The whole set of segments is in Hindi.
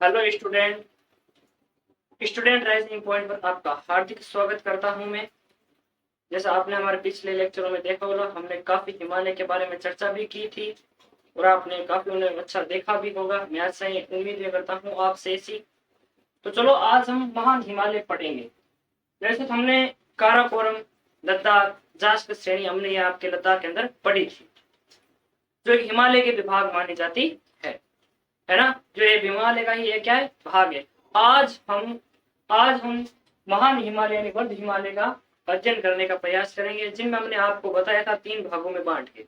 हेलो स्टूडेंट राइजिंग पॉइंट पर आपका हार्दिक स्वागत करता हूं मैं। जैसा आपने हमारे पिछले लेक्चरों में देखा होगा, हमने काफी हिमालय के बारे में चर्चा भी की थी और आपने काफी उन्हें अच्छा देखा भी होगा। मैं आज से उम्मीद करता हूं आपसे ऐसी। तो चलो आज हम महान हिमालय पढ़ेंगे। वैसे तो हमने काराकोरम, लद्दाख, जास्कर श्रेणी हमने ये आपके लद्दाख के अंदर पढ़ी थी, जो एक हिमालय के विभाग मानी जाती है ना। जो ये हिमालय का ही क्या है, भाग है। आज हम महान हिमालय यानी वर्ध हिमालय का अध्ययन करने का प्रयास करेंगे, जिनमें हमने आपको बताया था 3 भागों में बांट के।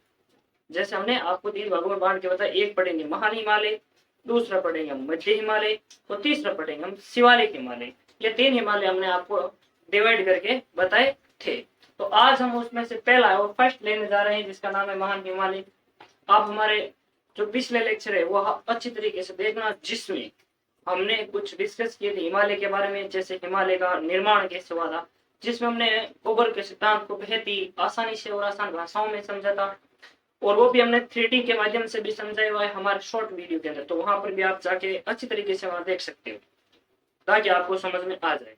जैसे हमने आपको 3 भागों में बांट के बताया, एक पढ़ेंगे महान हिमालय, दूसरा पढ़ेंगे हम मध्य हिमालय और तीसरा पढ़ेंगे हम शिवालिक हिमालय। ये 3 हिमालय हमने आपको डिवाइड करके बताए थे। तो आज हम उसमें से पहला और फर्स्ट लेने जा रहे हैं, जिसका नाम है महान हिमालय। आप हमारे जो पिछले लेक्चर है वो अच्छी तरीके से देखना, जिसमें हमने कुछ डिस्कस किए थे हिमालय के बारे में, जैसे हिमालय का निर्माण कैसे हुआ था, जिसमें हमने ओबर के सिद्धांत को बेहद ही आसानी से और आसान भाषाओं में समझा था, और वो भी हमने 3D के माध्यम से भी समझाया हुआ है हमारे शॉर्ट वीडियो के अंदर। तो वहां पर भी आप जाके अच्छी तरीके से वहां देख सकते हो, ताकि आपको समझ में आ जाए।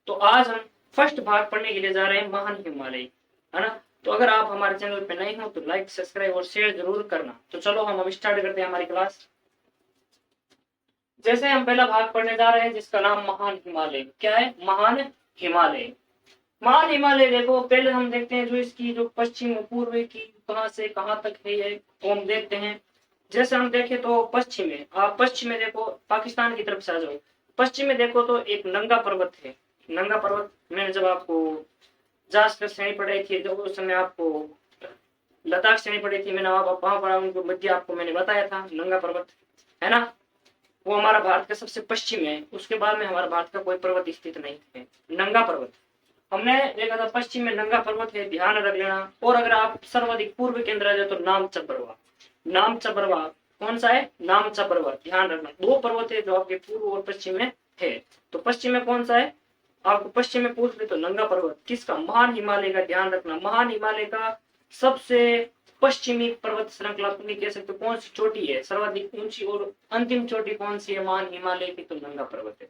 तो आज हम फर्स्ट भाग पढ़ने के लिए जा रहे हैं महान हिमालय, है ना। तो अगर आप हमारे चैनल पे नए हो तो लाइक, सब्सक्राइब और शेयर जरूर करना। तो चलो हम अब स्टार्ट करते हैं हमारी क्लास। जैसे हम पहला भाग पढ़ने जा रहे हैं, जिसका नाम महान हिमालय। क्या है? महान हिमालय। महान हिमालय देखो, पहले हम देखते हैं जो इसकी जो पश्चिम पूर्व की कहां से कहां तक है ये, तो हम देखते हैं। जैसे हम देखें तो पश्चिम में, आप पश्चिम में देखो, पाकिस्तान की तरफ से आ जाओ। पश्चिम में देखो तो एक नंगा पर्वत है। नंगा पर्वत मैंने जब आपको जास्कर श्रेणी पढ़ाई थी, जब उस समय आपको लद्दाख श्रेणी पढ़ी थी, मैंने वहां पर उनको मध्य आपको मैंने बताया था नंगा पर्वत, है ना। वो हमारा भारत का सबसे पश्चिम है। उसके बाद में हमारा भारत का कोई पर्वत स्थित नहीं है, नंगा पर्वत। हमने देखा था पश्चिम में नंगा पर्वत है, ध्यान रख लेना। और अगर आप सर्वाधिक पूर्व के अंदर आ जाए तो नामचा पर्वत। नामचा पर्वत कौन सा है? नामचा पर्वत, ध्यान रखना। 2 पर्वत है जो आपके पूर्व और पश्चिम में है। तो पश्चिम में कौन सा है? आपको पश्चिम में पूछ ले तो नंगा पर्वत। किसका? महान हिमालय का। ध्यान रखना, महान हिमालय का सबसे पश्चिमी पर्वत श्रृंखला कह सकते हो। कौन सी चोटी है सर्वाधिक ऊंची और अंतिम चोटी कौन सी है महान हिमालय की? तो नंगा पर्वत है।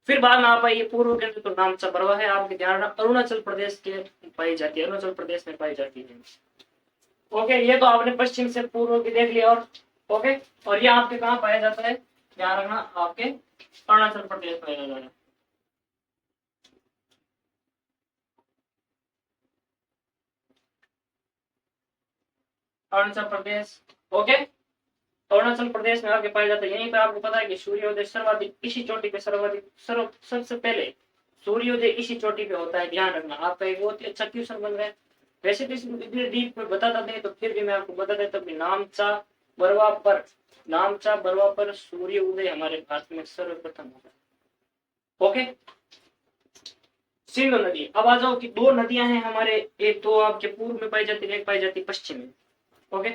फिर बाद में आप आइए पूर्व के अंदर, तो नामचा पर्वत है। आपके ध्यान रखना, अरुणाचल प्रदेश के पाई जाती है, अरुणाचल प्रदेश में पाई जाती है। ओके, ये तो आपने पश्चिम से पूर्व की देख लिया। और ओके, और ये आपके कहाँ पाया जाता है? ध्यान रखना, आपके अरुणाचल प्रदेश पाया जाता है। अरुणाचल प्रदेश, ओके, अरुणाचल प्रदेश में आपके पाया जाता है। यहीं पे आपको पता है कि सूर्योदय सर्वाधिक इसी चोटी पे सबसे पहले सूर्योदय इसी चोटी पे होता है। ध्यान रखना, आपका एक बहुत ही अच्छा क्वेश्चन बन रहा है। वैसे तो इसमें इतने डीप में बताता नहीं, तो फिर भी मैं आपको बता देता हूँ। नामचा बरवा पर सूर्य उदय हमारे भारत में सर्वप्रथम होता है। ओके, सिंधु नदी। अब आ जाओ कि 2 नदियां हैं हमारे, एक तो आपके पूर्व में पाई जाती है, एक पाई जाती है पश्चिम में। ओके,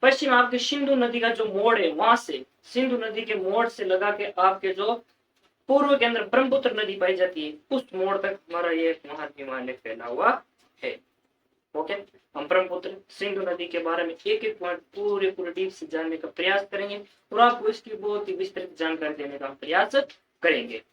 पश्चिम आपके सिंधु नदी का जो मोड़ है, वहां से सिंधु नदी के मोड़ से लगा के आपके जो पूर्व के अंदर ब्रह्मपुत्र नदी पाई जाती है, उस मोड़ तक हमारा ये महान हिमालय फैला हुआ है। ओके, हम ब्रह्मपुत्र सिंधु नदी के बारे में एक एक पॉइंट पूरे डीप से जानने का प्रयास करेंगे और आपको इसकी बहुत ही विस्तृत जानकारी देने का प्रयास करेंगे।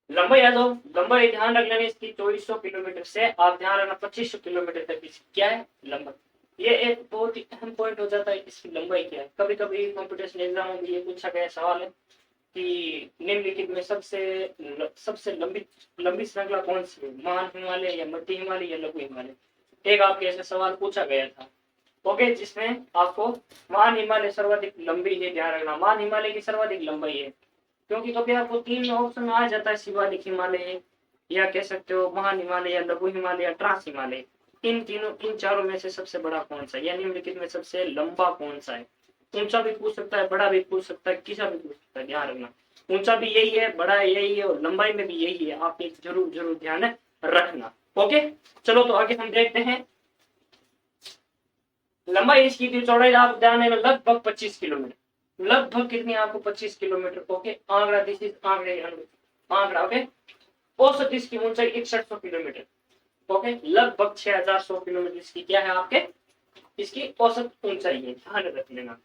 लंबाई आ जाओ, लंबाई ध्यान रख लेना इसकी 2400 किलोमीटर से आप ध्यान रखना 2500 किलोमीटर तक इसकी क्या है? लंबाई। ये एक बहुत ही अहम पॉइंट हो जाता है, इसकी लंबाई क्या है। कभी कभी कॉम्पिटिशन एग्जामों में ये पूछा गया सवाल है कि निम्नलिखित में सबसे लंबी श्रृंखला कौन सी है? महान हिमालय या मध्य हिमालय या लघु हिमालय? एक आपके ऐसा सवाल पूछा गया था। ओके, जिसमें आपको महान हिमालय सर्वाधिक लंबी है। ध्यान रखना, महान हिमालय की सर्वाधिक लंबाई है, क्योंकि कभी आपको 3 ऑप्शन में आ जाता है, शिवालिक हिमालय या कह सकते हो महान हिमालय या लघु हिमालय या ट्रांस हिमालय। इन चारों में से सबसे बड़ा कौन सा है, या निम्नलिखित में सबसे लंबा कौन सा है? ऊंचा भी पूछ सकता है, बड़ा भी पूछ सकता है, किसा भी पूछ सकता है। ध्यान रखना, ऊंचा भी यही है, बड़ा यही है और लंबाई में भी यही है। आप एक जरूर ध्यान रखना। ओके, चलो तो आगे हम देखते हैं। लंबाई इसकी थी, चौड़ाई आप ध्यान देना लगभग 25 किलोमीटर। लगभग कितनी? आपको 25 किलोमीटर। ओके, आंकड़ा दिस इज आंकड़ा। ओके, औसत इसकी ऊंचाई 6100 किलोमीटर। ओके, लगभग 6100 किलोमीटर इसकी क्या है? आपके इसकी औसत ऊंचाई है, ध्यान रख लेना।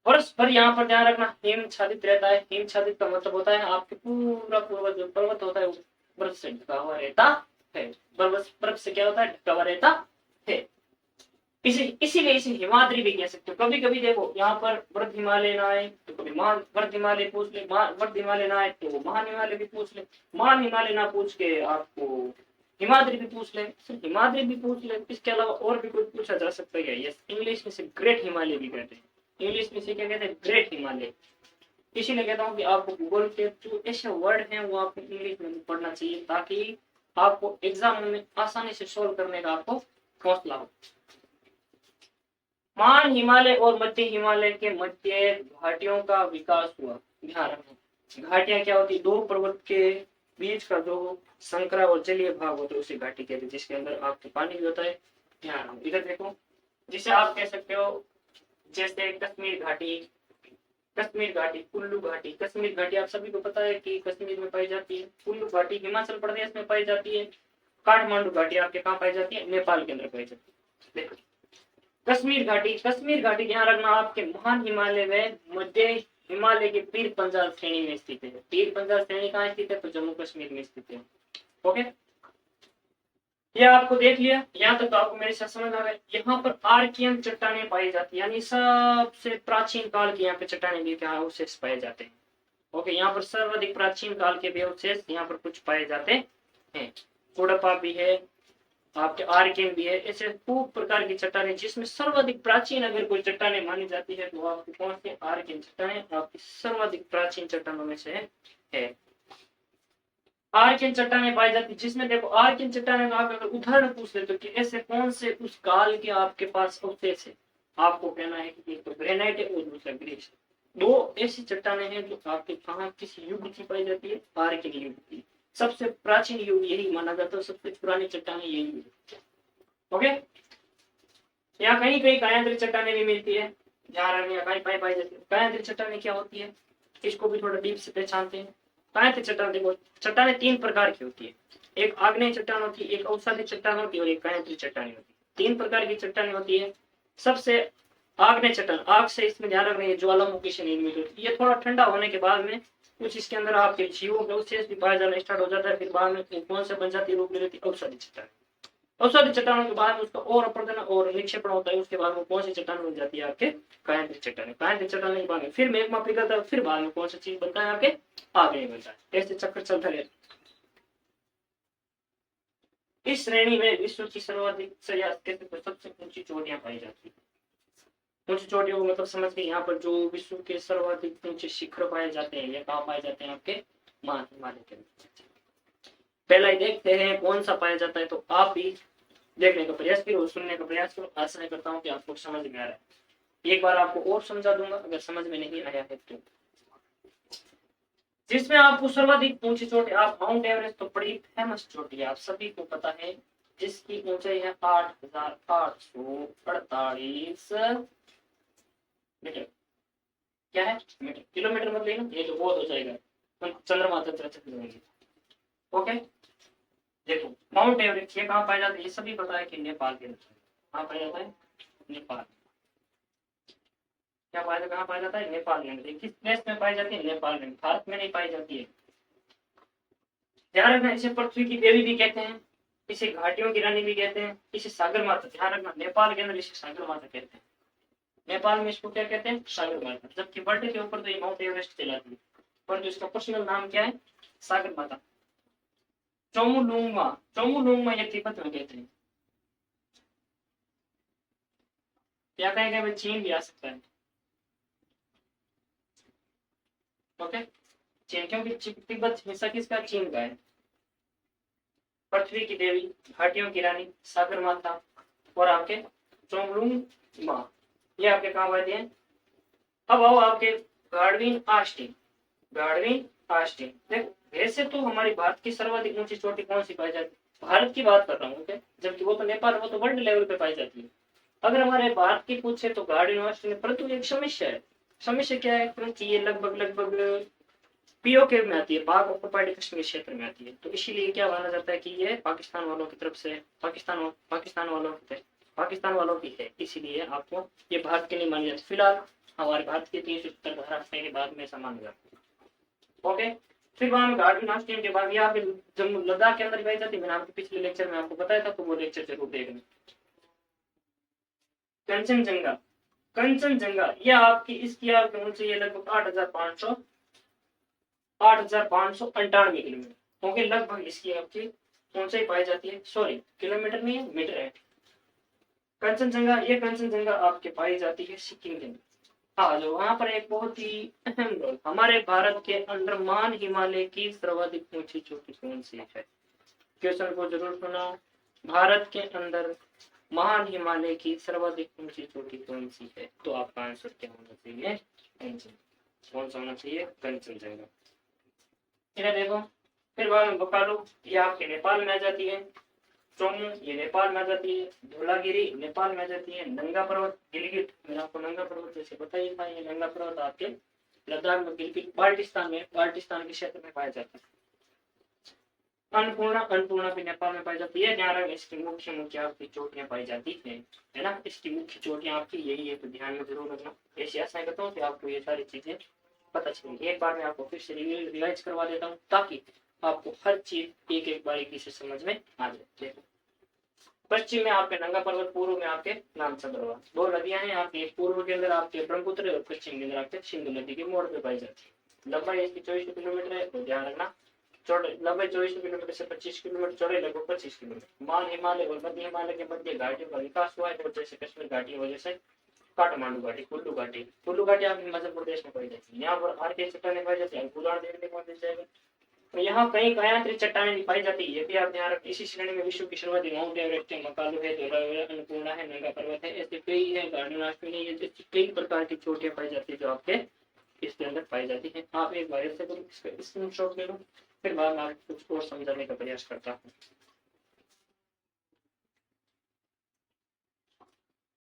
वर्ष भर यहाँ पर ध्यान रखना हिमच्छादित रहता है। हिमच्छादित का मतलब होता है आपके पूरा पूर्वज जो पर्वत होता है वो बर्फ से ढका हुआ रहता है। बर्फ से क्या होता है, ढका हुआ रहता है। इसीलिए इसे हिमाद्री भी कह सकते हो। कभी कभी देखो यहाँ पर वर्ध हिमालय ना आए तो कभी महान वर्ध हिमालय पूछ ले, वर्ध हिमालय ना आए तो महान हिमालय भी पूछ ले, महान हिमालय ना पूछ के आपको हिमाद्री भी पूछ ले, सिर्फ हिमाद्री भी पूछ ले। इसके अलावा और भी कोई पूछा जा सकता है। यस, इंग्लिश में से ग्रेट हिमालय भी कहते हैं। इंग्लिश में से क्या कहते हैं, ग्रेट हिमालय। इसीलिए कहता हूँ कि आपको गूगल के जो ऐसे वर्ड हैं वो आपको इंग्लिश में पढ़ना चाहिए ताकि आपको एग्जाम में आसानी से सोल्व करने का आपको हौसला हो। महान हिमालय और मध्य हिमालय के मध्य घाटियों का विकास हुआ। ध्यान रखना, घाटियां क्या होती है, दो पर्वत के बीच का जो संकरा और जलीय भाग होता है उसे घाटी कहते हैं, जिसके अंदर आपके पानी भी होता है। ध्यान रखो, इधर देखो, जिसे आप कह सकते हो जैसे कश्मीर घाटी, कश्मीर घाटी, कुल्लू घाटी। कश्मीर घाटी आप सभी को पता है कि कश्मीर में पाई जाती है। कुल्लू घाटी हिमाचल प्रदेश में पाई जाती है। काठमांडू घाटी आपके कहाँ पाई जाती है, नेपाल के अंदर पाई जाती है। देखो कश्मीर घाटी, कश्मीर घाटी ध्यान रखना आपके महान हिमालय में मध्य हिमालय के पीर पंजाल श्रेणी में स्थित है। पीर पंजाल श्रेणी कहाँ स्थित है, तो जम्मू कश्मीर में स्थित है। ओके, ये आपको देख लिया, यहाँ तक तो आपको मेरे साथ समझ आ रहा है। यहाँ पर आर्कियन चट्टानें पाई जाती है, यानी सबसे प्राचीन काल के यहाँ पे चट्टानें भी क्या अवशेष पाए जाते हैं। ओके, यहाँ पर सर्वाधिक प्राचीन काल के भी अवशेष यहाँ पर कुछ पाए जाते हैं। कोडप्पा भी है, आपके आर्कियन भी है, ऐसे खूब प्रकार की चट्टानें, जिसमें सर्वाधिक प्राचीन अगर कोई चट्टानें मानी जाती है तो आपकी कौन सी, आर्कियन चट्टानें आपकी सर्वाधिक प्राचीन चट्टानों में से है। आर्कियन चट्टानें पाई जाती है, जिसमें देखो आर्कियन चट्टानें का आप अगर उदाहरण पूछ ले तो कि ऐसे कौन से उस काल के आपके पास अवशेष है, आपको कहना है कि एक तो ग्रेनाइट है और दूसरा ग्रीस। दो ऐसी चट्टानें हैं जो आपके कहाँ किस युग की पाई जाती है, आर्कियन युग की। सबसे प्राचीन युग यही माना जाता है, सबसे पुरानी चट्टानें यही है। ओके, यहाँ कहीं कहीं कायांत्री चट्टानें भी मिलती है। ध्यान रखना, कहीं पाई पाई जाती है। कायांत्री चट्टानें क्या होती है, इसको भी थोड़ा डीप से पहचानते हैं। कायांत्री चट्टान देखो, चट्टानें तीन प्रकार की होती है, एक आग्नेय चट्टान होती है, एक अवसादी चट्टान होती है और एक कायांत्री चट्टानी होती है। तीन प्रकार की चट्टानें होती है। सबसे आग्नेय चट्टान, आग से इसमें ध्यान रखना, ज्वालामुखी से निर्मित होती है। ये थोड़ा ठंडा होने के बाद में कुछ इसके अंदर आपके जीवों के अवशेष भी पाया जाना स्टार्ट हो जाता है, फिर बाद में कौन से बन जाती है, रूप ले लेती है अवसादी चट्टान। अवसादी चट्टानों के बाद में उसका और अपर्दन और निक्षेपण होता है, उसके बाद में कौन सी चट्टान बन जाती है, आपके कायांत्री चट्टान। कायांत्री चट्टान के बाद में फिर मैग्मा पिघलता है, फिर बाद में कौन सा चीज बनता है, आपके आगे बनता है। ऐसे चक्कर चलता रहता है। इस श्रेणी में विश्व की सर्वाधिक सबसे ऊंची चोटियां पाई जाती है। ऊंची चोटियों को मतलब समझ के, यहाँ पर जो विश्व के सर्वाधिक ऊंचे शिखर पाए जाते हैं, ये कहाँ पाए जाते हैं, आपके महान हिमालय के अंदर। पहला ही देखते हैं कौन सा पाया जाता है, तो आप भी देखने का प्रयास करो, सुनने का प्रयास करो। आशा करता हूँ कि आपको समझ में आ रहा है। एक बार आपको और समझा दूंगा अगर समझ में नहीं आया है तो। जिसमें आपको सर्वाधिक ऊंची चोटी, आप माउंट एवरेस्ट तो बड़ी फेमस चोटी है, आप सभी को पता है, जिसकी ऊंचाई है 8,848 मीटर। क्या है, मीटर, किलोमीटर मत लेना, ये तो बहुत हो जाएगा, हम चंद्रमा तक चर्चा करेंगे। ओके, देखो माउंट एवरेस्ट ये कहाँ पाया जाता है, ये सभी पता है कि नेपाल के अंदर। कहाँ पाया जाता है, नेपाल। क्या पाया जाता, कहाँ पाया जाता है, नेपाल के अंदर। किस प्लेस में पाई जाती है, नेपाल में, भारत में नहीं पाई जाती है। ध्यान रखना, इसे पृथ्वी की देवी भी कहते हैं, इसे घाटियों की रानी भी कहते हैं, इसे सागर माता। ध्यान रखना, नेपाल के अंदर इसे सागर माता कहते हैं, नेपाल में इसको क्या कहते हैं, सागर माता। जबकि वर्ल्ड के ऊपर तो ये माउंट एवरेस्ट कहलाती है, पर जो इसका पर्सनल नाम क्या है, सागर माता। चोमुलुंगमा, चोमुलुंगमा ये तिब्बत में कहते हैं। क्या कहेंगे, चीन भी आ सकता है। ओके, चीन, क्योंकि तिब्बत हिस्सा किसका, चीन का है। पृथ्वी की देवी, घाटियों की रानी, सागर माता और आपके चोंगलुंग माँ, ये आपके कहाँ आते हैं। अब आओ आपके गार्डविन आस्टिन। गार्डविन आस्टिन देखो, वैसे तो हमारी भारत की सर्वाधिक ऊंची चोटी कौन सी पाई जाती है, भारत की बात कर रहा हूँ, ओके, जबकि वो तो नेपाल, वो तो वर्ल्ड लेवल पे पाई जाती है। अगर हमारे भारत की पूछे तो गार्डविन आस्टिन, परंतु एक समस्या है। समस्या क्या है, क्योंकि ये लगभग पीओके में आती है, पाक ऑक्युपाइड कश्मीर क्षेत्र में आती है, तो इसीलिए क्या माना जाता है कि ये पाकिस्तान वालों की तरफ से, पाकिस्तान वालों की है, इसीलिए आपको ये भारत के नहीं मानी जाती। फिलहाल हमारे भारत के 370 के बाद में समान हुआ। ओके, फिर वहां में घाटी नाश्ते के बाद यहाँ पे जम्मू लद्दाख के अंदर पाई जाती है। मैंने आपको पिछले लेक्चर में आपको बताया था, तो वो लेक्चर जरूर देखना। कंचनजंगा, कंचनजंगा ये आपकी इसकी आपकी ऊंचाई है लगभग 8,598 किलोमीटर। ओके, लगभग इसकी आपकी ऊंचाई पाई जाती है। सॉरी, किलोमीटर नहीं है, मीटर है। कंचनजंगा, ये कंचनजंगा आपके पाई जाती है सिक्किम के अंदर। हाँ, जो वहां पर एक बहुत ही अहम रोल, हमारे भारत के अंदर मान हिमालय की सर्वाधिक ऊंची चोटी कौन सी है? क्वेश्चन को जरूर सुना। भारत के अंदर महान हिमालय की सर्वाधिक ऊंची चोटी कौन सी है? तो आपका आंसर क्या होना चाहिए? कंचन। कौन सा होना चाहिए? कंचनजंगा। इधर देखो, फिर बाद में बोकारो, ये आपके नेपाल में आ जाती है। चोमू, ये नेपाल में आ जाती है। धौलागिरी नेपाल में आ जाती है। नंगा पर्वत, गिलगित, मैंने आपको नंगा पर्वत जैसे बताया था, ये नंगा पर्वत आपके लद्दाख में, गिलगित बाल्टिस्तान में, बाल्टिस्तान के क्षेत्र में पाया जाता है। अन्नपूर्णा, अन्नपूर्णा भी नेपाल में पाई जाती है। ध्यान रखना, इसकी मुख्य मुख्य आपकी चोटियां पाई जाती है ना। इसकी मुख्य चोटियां आपकी यही है, तो ध्यान में जरूर रखना। ऐसी आशा करता हूँ कि आपको ये सारी चीजें पता चलेंगी। एक बार मैं आपको फिर से रिवाइज करवा देता हूँ, ताकि आपको हर चीज एक एक बारीकी से समझ में आ जाए। देखो, पश्चिम में आपके नंगा पर्वत, पूर्व में आपके नामचंद्रवा। दो नदियां हैं आपकी, पूर्व के अंदर आपके ब्रह्मपुत्र और पश्चिम के अंदर आपके सिंधु नदी के मोड़ पे पाई जाती है। लंबाई इसकी 24 किलोमीटर है, तो ध्यान रखना। लंबाई 24 किलोमीटर से 25 किलोमीटर, चौड़ाई लगभग 25 किलोमीटर। मान हिमालय और मध्य हिमालय के मध्य घाटियों का विकास हुआ है, और जैसे कश्मीर घाटी की वजह से काठमांडू घाटी, कुल्लू घाटी, कुल्लू घाटी आपकी मध्य प्रदेश में पाई जाती है। यहाँ पर आर्किया चट्टानें पाई जाती है, उदाहरण देखने को मिल जाएगा। तो यहाँ कई गायत्री चट्टानें पाई जाती है, ये भी आप ध्यान रखें। इसी श्रेणी में विश्व की शुरुआती माउंट एवरेस्ट है, मकालू है, धौलावीरा, अन्नपूर्णा है, नंगा पर्वत है, ऐसे कई है, गार्डन अश्विनी, ये जैसी कई प्रकार की चोटियां पाई जाती है जो आपके इसके अंदर पाई जाती है। आप एक बार ऐसे करो, इसका स्क्रीनशॉट ले लो, फिर बाद में कुछ और समझाने का प्रयास करता हूँ।